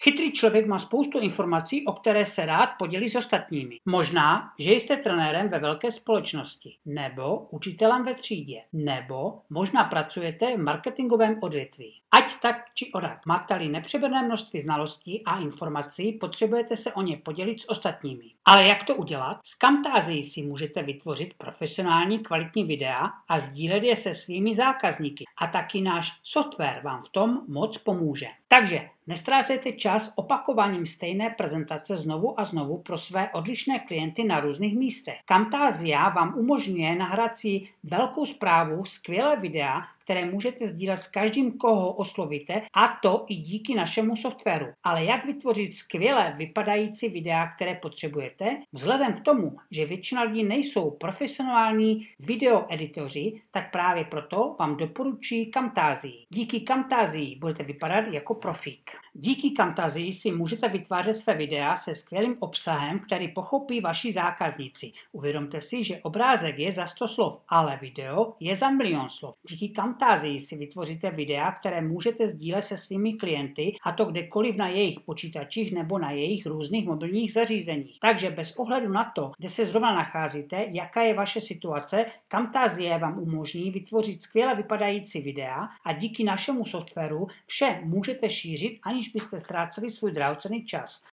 Chytrý člověk má spoustu informací, o které se rád podělí s ostatními. Možná, že jste trenérem ve velké společnosti, nebo učitelem ve třídě, nebo možná pracujete v marketingovém odvětví. Ať tak či onak, máte-li nepřeberné množství znalostí a informací, potřebujete se o ně podělit s ostatními. Ale jak to udělat? S Camtasií si můžete vytvořit profesionální kvalitní videa a sdílet je se svými zákazníky. A taky náš software vám v tom moc pomůže. Takže nestrácejte čas opakovaním stejné prezentace znovu a znovu pro své odlišné klienty na různých místech. Camtasia vám umožňuje nahrát si velkou zprávu, skvělé videa, které můžete sdílet s každým, koho oslovíte, a to i díky našemu softwaru. Ale jak vytvořit skvěle vypadající videa, které potřebujete? Vzhledem k tomu, že většina lidí nejsou profesionální videoeditoři, tak právě proto vám doporučuji Camtasii. Díky Camtasii budete vypadat jako profík. Díky Camtasii si můžete vytvářet své videa se skvělým obsahem, který pochopí vaši zákazníci. Uvědomte si, že obrázek je za 100 slov, ale video je za 1 000 000 slov. Díky Camtasii si vytvoříte videa, které můžete sdílet se svými klienty, a to kdekoliv na jejich počítačích nebo na jejich různých mobilních zařízeních. Takže bez ohledu na to, kde se zrovna nacházíte, jaká je vaše situace, Camtasia vám umožní vytvořit skvěle vypadající videa a díky našemu softwaru vše můžete šířit, aniž byste ztráceli svůj drahocenný čas.